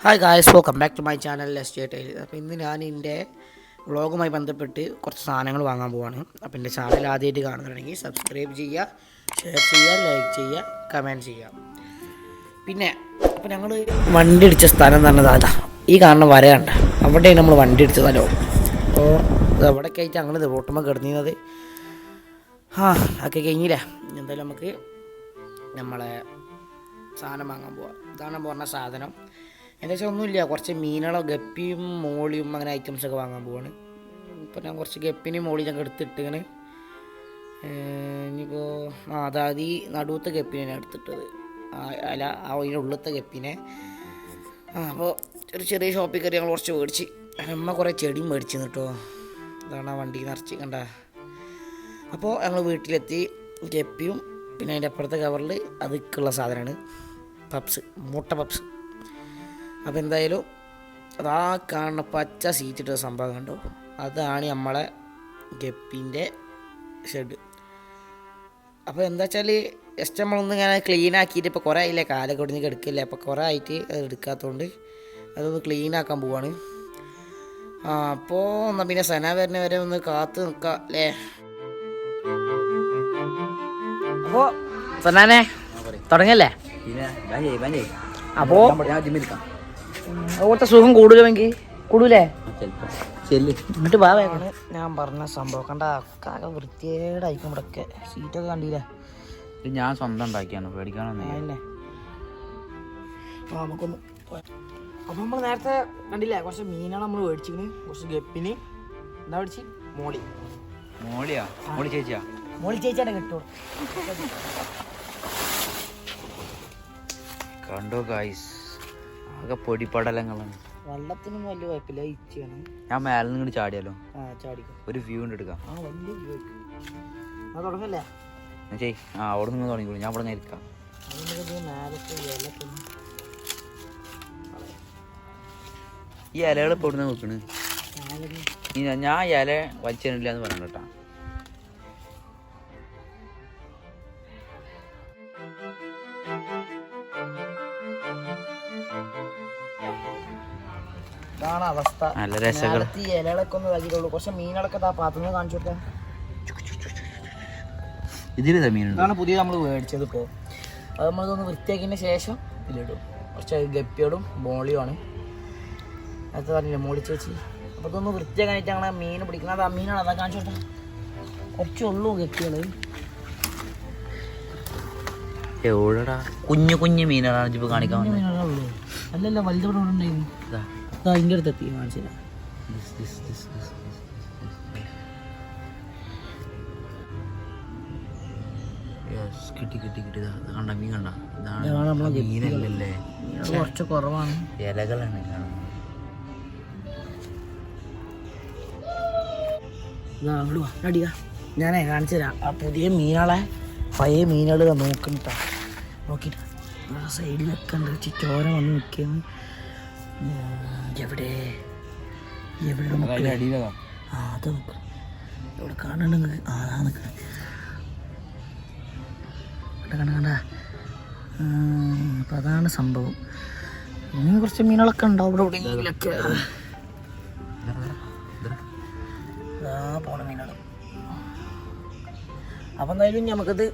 Hi guys, welcome back to my channel estate. അപ്പോൾ ഇന്ന് ഞാൻ എൻ്റെ വ്ളോഗുമായി ബന്ധപ്പെട്ട് കുറച്ച് സാധനങ്ങൾ വാങ്ങാൻ പോവാണ്. അപ്പോൾ എൻ്റെ ചാനൽ ആദ്യമായിട്ട് കാണുന്നുണ്ടെങ്കിൽ സബ്സ്ക്രൈബ് ചെയ്യുക, ഷെയർ ചെയ്യുക, ലൈക്ക് ചെയ്യുക, കമൻറ്റ് ചെയ്യുക. പിന്നെ അപ്പോൾ ഞങ്ങൾ വണ്ടി അടിച്ച സ്ഥലം എന്ന് പറഞ്ഞത് അതാ ഈ കാണുന്ന വര കണ്ട അവിടെയാണ് നമ്മൾ വണ്ടി അടിച്ച സ്ഥലവും. അപ്പോൾ അവിടെയൊക്കെ ആയിട്ട് ഞങ്ങൾ റോട്ടുമ്പോൾ കിടന്നിരുന്നത്. അതൊക്കെ കഴിഞ്ഞില്ലേ. എന്തായാലും നമുക്ക് നമ്മളെ സാധനം വാങ്ങാൻ പോവാം. ഇതാണ് പറഞ്ഞ സാധനം. എന്താ വെച്ചാൽ ഒന്നുമില്ല, കുറച്ച് മീനുകളോ ഗപ്പിയും മോളിയും അങ്ങനെ ഐറ്റംസൊക്കെ വാങ്ങാൻ പോവാണ്. ഇപ്പോൾ ഞാൻ കുറച്ച് ഗപ്പിനും മോളിയും ഞങ്ങൾക്ക് എടുത്തിട്ടിങ്ങനെ ഇനിയിപ്പോൾ അതായത് ഈ നടുവത്തെ ഗപ്പിനെ ഞാൻ എടുത്തിട്ടത്, അല്ല അതിൻ്റെ ഉള്ളത്തെ ഗപ്പിനെ. അപ്പോൾ ഒരു ചെറിയ ഷോപ്പിൽ കയറി ഞങ്ങൾ കുറച്ച് മേടിച്ച്. അമ്മ കുറേ ചെടിയും മേടിച്ചു കേട്ടോ. ഇതാണ് ആ വണ്ടി നിറച്ച് കണ്ട. അപ്പോൾ ഞങ്ങൾ വീട്ടിലെത്തി. ഗപ്പിയും പിന്നെ അതിൻ്റെ അപ്പുറത്തെ കവറിൽ അതൊക്കെയുള്ള സാധനമാണ് പപ്സ്, മുട്ട പപ്സ്. അപ്പോൾ എന്തായാലും അതാ കാണുന്ന പച്ച സീറ്റിട്ട സംഭവം കണ്ടോ, അതാണ് നമ്മളെ ഗപ്പിൻ്റെ ഷെഡ്. അപ്പോൾ എന്താ വെച്ചാൽ ജസ്റ്റ് നമ്മളൊന്ന് ഇങ്ങനെ ക്ലീൻ ആക്കിയിട്ട് ഇപ്പോൾ കുറേ ആയില്ലേ, കാലൊക്കെ ഒടിഞ്ഞ് കിടക്കില്ല. അപ്പോൾ കുറേ ആയിട്ട് അത് എടുക്കാത്തതുകൊണ്ട് അതൊന്ന് ക്ലീൻ ആക്കാൻ പോവാണ്. അപ്പോൾ എന്നാൽ പിന്നെ സന വരുന്ന വരെ ഒന്ന് കാത്ത് നിൽക്കാം അല്ലേ. അപ്പോൾ സനാനെ തുടങ്ങല്ലേ. അപ്പോൾ അതുപോലത്തെ സുഖം കൂടുതലെങ്കിൽ കൂടൂലേ എന്നിട്ട് ഭാവമാണ് ഞാൻ പറഞ്ഞ സംഭവം. കണ്ട കാക വൃത്തിയേടായിരിക്കും. ഇവിടെയൊക്കെ സീറ്റൊക്കെ കണ്ടില്ലേ, ഞാൻ സ്വന്തം ഉണ്ടാക്കിയാണ്, പേടിക്കാനൊന്നും. നമുക്കൊന്ന് അപ്പം നമ്മൾ നേരത്തെ കണ്ടില്ലേ, കുറച്ച് മീനാണ് നമ്മൾ മേടിച്ചിന്. കുറച്ച് ഗപ്പിന് എന്താ മേടിച്ച് മോളി ചേച്ചിയാടെ കിട്ടും. കണ്ടോ ഗായ്സ്, ആകെ പൊടിപ്പടലങ്ങളാണ്. വെള്ളത്തിനും വലിയ കുഴപ്പമില്ല, ഇച്ചിയാണ്. ഞാൻ മേലെ നിന്ന് ചാടിയാലോ? ചാടിക്കും. ഒരു വ്യൂ ഉണ്ട് എടുക്കാം. വലിയ വ്യൂ തുടങ്ങല്ലേ. അവിടെ നിന്ന് തുടങ്ങിക്കോളൂ, ഞാൻ ഇവിടെ ഇരിക്കാം. ഈ ഇലകൾ ഇപ്പോൾ ഇവിടുന്ന് നോക്കണ്. ഞാൻ ഇല വലിച്ചില്ല എന്ന് പറഞ്ഞു കേട്ടാ. ഇതാണ് അവസ്ഥ. നല്ല രസങ്ങൾ. ഈ ഇലകളൊക്കെ ഒന്ന് വലിയുള്ളൂ. കുറച്ച് മീനുകളൊക്കെ പാത്രങ്ങൾ കാണിച്ചു കൊടുക്കാം. ഇതിൽ മീനുണ്ട്. ഇതാണ് പുതിയ നമ്മൾ മേടിച്ചത്. ഇപ്പോൾ അത് നമ്മളിതൊന്ന് വൃത്തിയാക്കിയതിന് ശേഷം ഇതിലിടും. കുറച്ച് ഗപ്പിയോടും മോളിയുമാണ്. അത് പറഞ്ഞില്ലേ മോളി ചേച്ചി. അപ്പോൾ ഇതൊന്ന് വൃത്തിയാക്കാനായിട്ട് ഞങ്ങളെ മീൻ പിടിക്കുന്നത്. ആ മീനാണ്, അതാ കാണിച്ചു കൊടുക്കാം. കുറച്ചുള്ളൂ ഗപ്പികൾ. എവിടെടാ കുഞ്ഞു കുഞ്ഞു മീനുകളാണ് ഇപ്പോൾ കാണിക്കാൻ. മീനുകളുള്ളൂ. അല്ലല്ല, വലുതോടെ ഉണ്ടായിരുന്നു. അതിൻ്റെ അടുത്ത് എത്തി കാണിച്ചില്ല. കണ്ട മീൻ കണ്ട. മീനല്ലേ, കുറച്ച് കുറവാണ്. ഇലകളാണ് കാണുന്നത്. അടിയാ ഞാനേ കാണിച്ചു തരാം. ആ പുതിയ മീനുകളെ പഴയ മീനുകൾ നോക്കണ്ട നോക്കിയിട്ട് ആ സൈഡിലൊക്കെ ഉണ്ട്. ചോര വന്ന് നിൽക്കുന്നു. എവിടെ എവിടെ അത് നോക്ക്. ഇവിടെ കാണുന്നുണ്ട്. അതാ നിൽക്കുന്നത്. കണ്ട. അപ്പം അതാണ് സംഭവം. ഇനി കുറച്ച് മീനുകളൊക്കെ ഉണ്ടാവും ഇവിടെ എവിടെയെങ്കിലൊക്കെ. പോണ മീനുകൾ. അപ്പം എന്തായാലും നമുക്കത്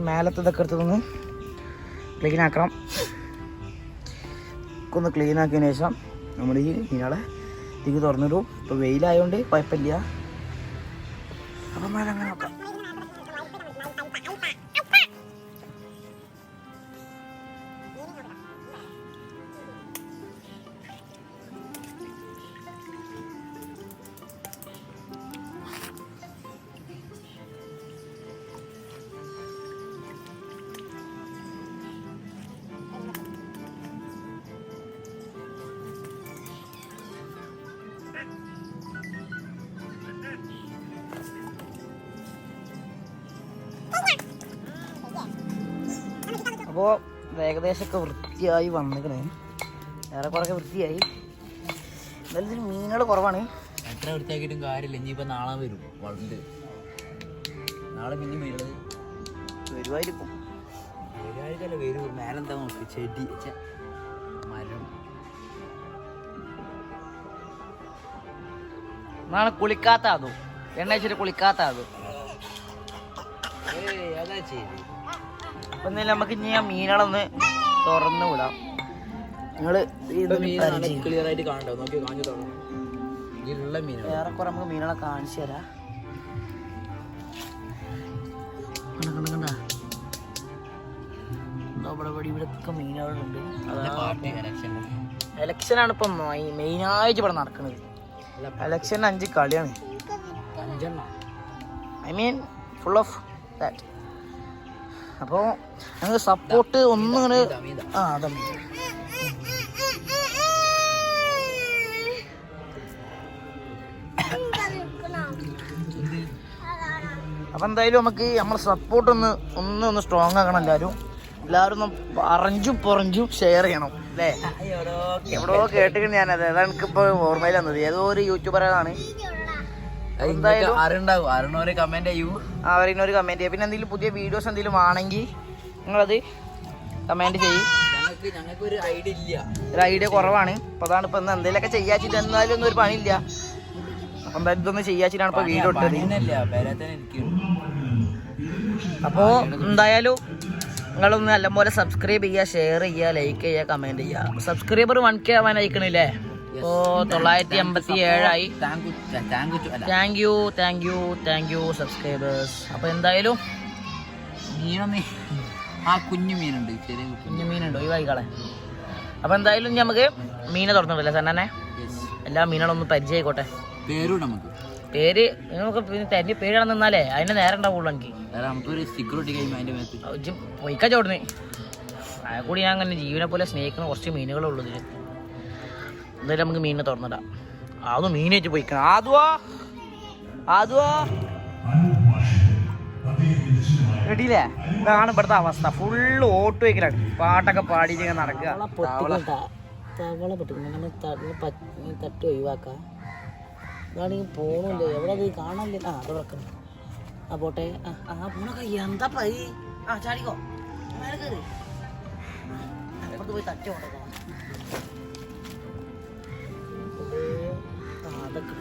മേലത്തതൊക്കെ എടുത്തതൊന്ന് ക്ലീൻ ആക്കണം. ഒന്ന് ക്ലീൻ ആക്കിയതിന് ശേഷം നമ്മൾ ഈ മീനുകളെ ഇതിക്ക് തുറന്നിടും. ഇപ്പോൾ വെയിലായതുകൊണ്ട് കുഴപ്പമില്ല. അപ്പം മേലെ അങ്ങനെ നോക്കാം. അപ്പോൾ ഏകദേശമൊക്കെ വൃത്തിയായി വന്നിക്കണേ. ഏറെക്കുറൊക്കെ വൃത്തിയായി. എന്നാലും ഇതിന് മീനുകൾ കുറവാണ്. എത്ര വൃത്തിയാക്കിയിട്ടും കാര്യമില്ല. ഇനിയിപ്പോൾ നാളെ വരും. വണ്ട് നാളെ പിന്നെ മീനുകൾ വരുമായിരിക്കും. വരും. മേലെന്താ നോക്ക്, ചെടി മരം. നാളെ കുളിക്കാത്ത അതും എണ്ണ വെച്ചിട്ട് കുളിക്കാത്ത അതും. അതാ ചെയ്ത്. അപ്പം എന്തായാലും നമുക്ക് ഇനി ആ മീനുകളൊന്ന് തുറന്നു വിടാം. നിങ്ങൾ ക്ലിയർ ആയിട്ട് കാണണ്ടോ? നോക്കി കാണിച്ചു തുടങ്ങും. ഇതിലുള്ള മീനാണ്. ഏറെക്കുറെ നമുക്ക് മീനുകളെ കാണിച്ചു തരാം. കണ്ട ഇവിടെയൊക്കെ മീനുകളുണ്ട്. എലക്ഷനാണ് ഇപ്പം മെയിനായിട്ട് ഇവിടെ നടക്കുന്നത്. എലക്ഷന് 5 കളിയാണ്. I mean full of that. അപ്പോൾ ഞങ്ങൾ സപ്പോർട്ട് ഒന്നും ഇങ്ങനെ അതാ അപ്പം എന്തായാലും നമുക്ക് നമ്മളെ സപ്പോർട്ട് ഒന്ന് സ്ട്രോങ് ആക്കണം. എല്ലാവരും ഒന്ന് പറഞ്ഞും ഷെയർ ചെയ്യണം അല്ലേ? എവിടെയോ കേട്ടിട്ട് ഞാനത് അതാണ് എനിക്കിപ്പോൾ ഓർമ്മയിൽ വന്നത്. ഏതോ ഒരു യൂട്യൂബറാണ്. അറിയണവര് കമന്റ് ചെയ്യൂ. അവരിനൊരു കമന്റ് ചെയ്യുക. പിന്നെ എന്തെങ്കിലും പുതിയ വീഡിയോസ് എന്തെങ്കിലും ആണെങ്കിൽ നിങ്ങളത് കമന്റ് ചെയ്യും. ഞങ്ങൾക്ക് ഒരു ഐഡിയ ഇല്ല, ഒരു ഐഡിയ കുറവാണ്. അപ്പോൾ അതാണ് ഇപ്പം എന്തെങ്കിലുമൊക്കെ ചെയ്യാച്ചിട്ട് എന്നാലും ഒന്നും ഒരു പണിയില്ല. അപ്പം എന്തായാലും ഇതൊന്നും ചെയ്യാച്ചിട്ടാണ് ഇപ്പോൾ വീഡിയോ ഇട്ടത്. അപ്പോൾ എന്തായാലും നിങ്ങളൊന്ന് നല്ലപോലെ സബ്സ്ക്രൈബ് ചെയ്യുക, ഷെയർ ചെയ്യുക, ലൈക്ക് ചെയ്യുക, കമൻറ്റ് ചെയ്യുക. സബ്സ്ക്രൈബർ 1K ആവാൻ അയക്കണില്ലേ? ഇപ്പോൾ 987 ആയി. Thank you subscribers. അപ്പോൾ എന്തായാലും കുഞ്ഞു മീനുണ്ട്, കുഞ്ഞു മീനുണ്ട് ഒഴിവായിക്കളെ. അപ്പോൾ എന്തായാലും നമുക്ക് മീനെ തുറന്നിട്ടില്ല സന്നെ. എല്ലാ മീനുകളൊന്നും പരിചയമായിക്കോട്ടെ. പേര് നമുക്ക് തെരഞ്ഞ് പേര് നിന്നാലേ അതിന് നേരം ഉണ്ടാവുള്ളൂ. എനിക്ക് പൊയ്ക്ക ചോടന്ന് കൂടി ഞാൻ അങ്ങനെ ജീവനെ പോലെ സ്നേഹിക്കുന്ന കുറച്ച് മീനുകളുള്ളൂ ഇതിൽ. എന്തായാലും നമുക്ക് മീനിനെ തുറന്നിടാം. അത് മീൻ വെച്ച് പൊയ്ക്കണം. ആദ്വോ കേട്ടില്ലേ? ഇതാണ് ഇവിടുത്തെ അവസ്ഥ. ഫുള്ള് ഓട്ട് വയ്ക്കലാണ്. പാട്ടൊക്കെ പാടിയിട്ട് ഇങ്ങനെ നടക്കുക. തവള പൊട്ടിക്കണം, തട്ടി ഒഴിവാക്കാം. ഇതാണെങ്കിൽ പോണില്ല, എവിടെ അത് കാണാനില്ല. അത് കിടക്കണം. പോട്ടെ. പോണൊക്കെ എന്താ പൈ ചാടിക്കോ മേലെ കയറി പോയി തട്ടി കൊണ്ടോ. അതൊക്കെ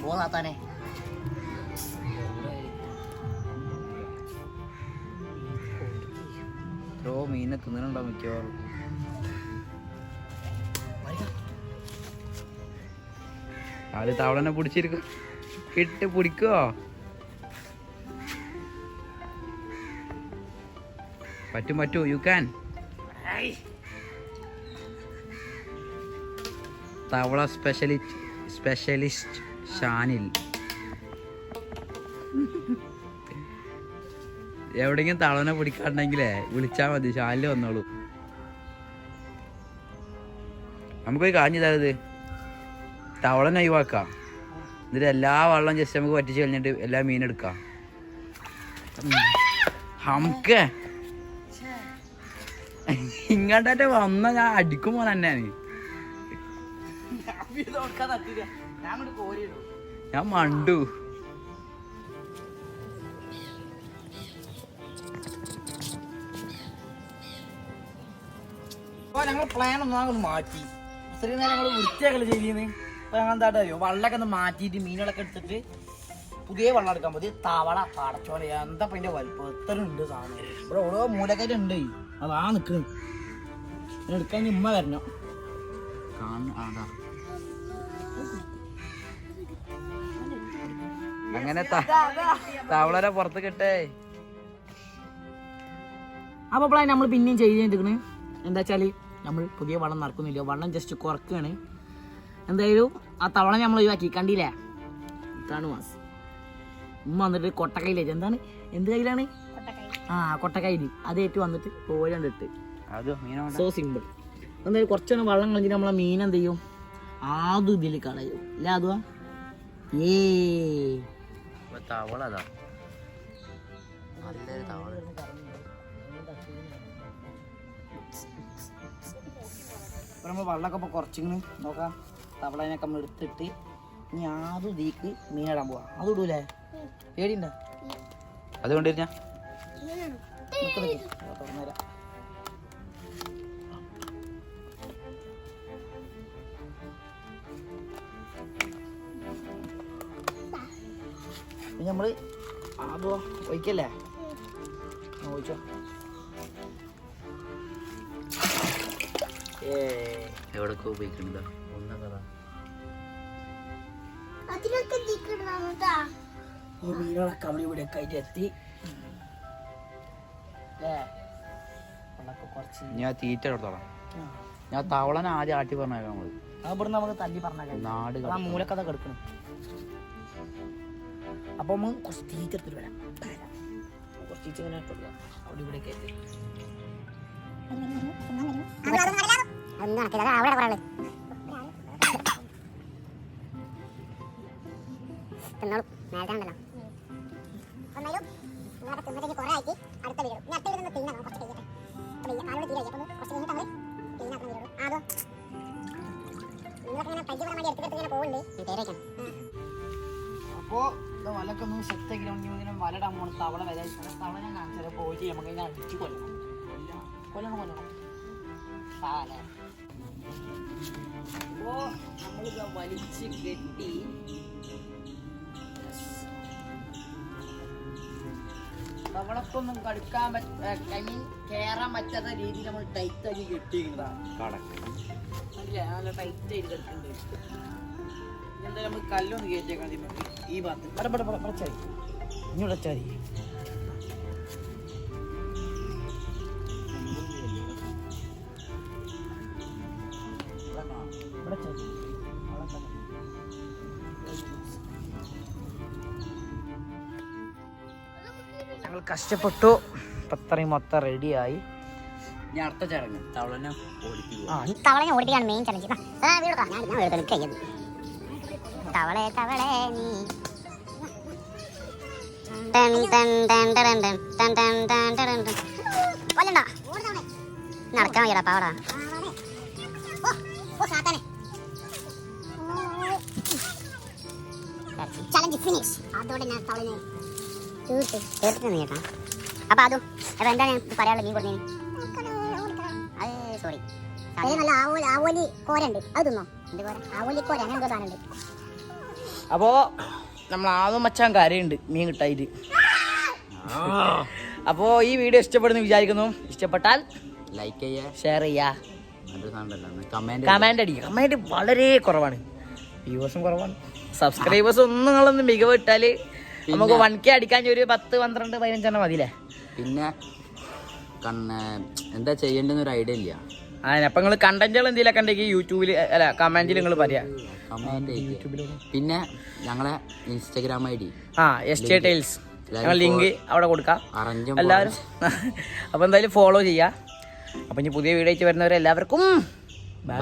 പോതാത്താനെ. മീനെ തിന്നണുണ്ടോ മിക്കവാറും. ആര് തവളനെ പിടിച്ചിരിക്കും, ഇട്ട് പിടിക്കോ? പറ്റൂ യു ക്യാൻ. തവള സ്പെഷ്യലിസ്റ്റ് ഷാനിൽ. എവിടെയെങ്കിലും തവളനെ പിടിക്കാണ്ടെങ്കിലേ വിളിച്ചാൽ മതി, ഷാനിൽ വന്നോളൂ. നമുക്കൊരു കാര്യം ചെയ്താലത് തവളനെ ഒഴിവാക്കാം. എന്നിട്ട് എല്ലാ വെള്ളം ജസ്റ്റ് നമുക്ക് പറ്റിച്ച് കഴിഞ്ഞിട്ട് എല്ലാ മീനെടുക്കാം. നമുക്ക് ഇങ്ങോട്ടെ വന്ന ഞാൻ അടിക്കുമ്പോ തന്നെയാണ് ഞാൻ മണ്ടു. അപ്പോൾ ഞങ്ങൾ പ്ലാൻ ഒന്നും മാറ്റി. ഇത്രയും നേരം ഞങ്ങൾ വൃത്തിയാക്കല് ചെയ്യുന്നത്. അപ്പോൾ ഞങ്ങൾ എന്താ അറിയോ, വെള്ളമൊക്കെ ഒന്ന് മാറ്റിയിട്ട് മീനുകളൊക്കെ എടുത്തിട്ട് പുതിയ വെള്ളം എടുക്കാൻ മതി. തവള പടച്ചോല എന്താ അതിൻ്റെ വലുപ്പം എത്ര ഉണ്ട് സാധനം. ഇവിടെ ഓരോ മൂലക്കായിട്ട് ഉണ്ട്. അതാ നിൽക്കുന്നത്. എടുക്കാൻ ഉമ്മ വരണം. അങ്ങനെ തവളരെ പുറത്ത് കിട്ടേ. അപ്പോൾ പ്ലാൻ നമ്മൾ പിന്നെയും ചെയ്തിരിക്കണ്. എന്താ വെച്ചാൽ നമ്മൾ പുതിയ വെള്ളം നടക്കുന്നില്ല, വെള്ളം ജസ്റ്റ് കുറക്കുകയാണ്. എന്തായാലും ആ തവള നമ്മൾ ഒഴിവാക്കി. കണ്ടില്ലേ? ഇതാണ് മാസം. ഉമ്മ വന്നിട്ട് കൊട്ടക്കൈയിലേക്ക് എന്താണ് എന്ത് കയ്യിലാണ്? കൊട്ടക്കൈയിൽ അതേറ്റ് വന്നിട്ട് പോരണ്ടിട്ട്. So simple. എന്തായാലും കുറച്ചൊന്നും വെള്ളം കളഞ്ഞിട്ട് നമ്മളെ മീൻ എന്ത് ചെയ്യും? ആദ്യം ഇതിൽ കളയും. ഇല്ല അതുവാ തവളതാ നല്ലൊരു തവള. ഇപ്പം നമ്മൾ വെള്ളമൊക്കെ ഇപ്പോൾ കുറച്ചിങ്ങനെ നോക്കാം. തവളേനൊക്കെ നമ്മൾ എടുത്തിട്ട് ഇനി ആദ്യം ഇതിലേക്ക് മീനിടാൻ പോവാം. അത് ഇടൂലേ? പേടിയുണ്ടോ? അതുകൊണ്ടിരുന്ന തുറന്നുതരാം. പിന്നെ നമ്മൾ അതോ ഒഴിക്കല്ലേ ഒഴിച്ചോ. എവിടൊക്കെ ഉപയോഗിക്കണതാ ഒന്നതാ ഈ മീനുകളൊക്കെ അവിടെ ഇവിടെ ഒക്കെ ആയിട്ട് എത്തി. കുറച്ച് ഞാൻ തീറ്റ എടുത്തോളാം. ഞാൻ തവളനെ ആദ്യം ആട്ടി പറഞ്ഞേക്കാം നമ്മള്. ഇവിടുന്ന് നമുക്ക് തല്ലി പറഞ്ഞേക്കാം. നാട് ആ മൂലക്കഥ കിടക്കണം. അപ്പൊ നമ്മൾ കുറച്ച് തീറ്റ എടുത്തിട്ട് വരാം. കുറച്ച് തീറ്റ ഇങ്ങനെ ഇട്ടില്ല അവിടെ ഇവിടെ ഒക്കെ എത്തി. അപ്പോ വലൊക്കെ ഒന്ന് സെറ്റ് ആക്കി വലടാൻ പോണ തവള വില തവള ഞാൻ കാണിച്ചാൽ പോയിട്ട് നമുക്ക് ഇങ്ങനെ അടിച്ച് കൊല്ലണം. അപ്പോ നമ്മളിത് വലിച്ച് കെട്ടി തവളക്കൊന്നും കടുക്കാൻ കേറാൻ പറ്റാത്ത രീതിയിൽ നമ്മൾ ടൈറ്റ് ആക്കി കെട്ടിയിരിക്കുന്നതാണ്. നല്ല ടൈറ്റ് ആയിട്ട് കിടക്കുന്നുണ്ട്. എന്തായാലും നമുക്ക് കല്ലൊന്ന് കയറ്റിയേക്കാം ഈ ഭാഗത്ത്. പടച്ചായി ഇങ്ങോട്ട് വെച്ചാൽ മതി. ഞങ്ങൾ കഷ്ടപ്പെട്ടു. പത്രയും മൊത്തം റെഡിയായി. ഞാൻ അടുത്ത ചടങ്ങ് തവളനെ ഓടിക്കുക. തവളനെ ഓടിപ്പിക്കാണ് മെയിൻ ചലഞ്ച്. തവളെ തവളെ നീ നടക്കാൻ വയ്യടാ പാവടാ. Challenge finish. അതോടെ ഞാൻ തവളനെ കേട്ടിട്ട് കേട്ടാ. അപ്പൊ അതും അപ്പൊ എന്താ ഞാൻ പറയാനുള്ളത്? മീൻ കൊടുത്തേ അത് സോറി നല്ല ആവോലി കോരുണ്ട്. അത് തിന്നോ? എന്ത് കോര? ആവോലി കോര അങ്ങനെ എന്തോ സാധനം ഉണ്ട്. അപ്പോ നമ്മൾ ആദ്യം മച്ചാൻ കരയുണ്ട് മീൻ കിട്ടായിട്ട്. അപ്പോൾ ഈ വീഡിയോ ഇഷ്ടപ്പെടുന്നു വിചാരിക്കുന്നു. ഇഷ്ടപ്പെട്ടാൽ ലൈക്ക് ചെയ്യുക, ഷെയർ ചെയ്യുക, കമന്റ് അടിക്കുക. കമന്റ് വളരെ കുറവാണ്, വ്യൂവേഴ്സും കുറവാണ്, സബ്സ്ക്രൈബേഴ്സ് ഒന്നും നിങ്ങളൊന്ന് മികവ് ഇട്ടാൽ നമുക്ക് 1K അടിക്കാൻ ഒരു 10, 12, 15 മതിയില്ലേ. പിന്നെ എന്താ ചെയ്യേണ്ടെന്നൊരു ഐഡിയ ഇല്ല. അപ്പൊ നിങ്ങൾ കണ്ടന്റുകൾ എന്തെങ്കിലുമൊക്കെ ഉണ്ടെങ്കിൽ യൂട്യൂബിൽ അല്ല കമന്റിൽ നിങ്ങൾ പറയാ. പിന്നെ ഞങ്ങളെ ഇൻസ്റ്റാഗ്രാം ID SJ Tales ഞങ്ങൾ ലിങ്ക് അവിടെ കൊടുക്കാം എല്ലാവരും. അപ്പൊ എന്തായാലും ഫോളോ ചെയ്യാം. അപ്പൊ ഇനി പുതിയ വീഡിയോ ആയിട്ട് വരുന്നവരെല്ലാവർക്കും ബൈ.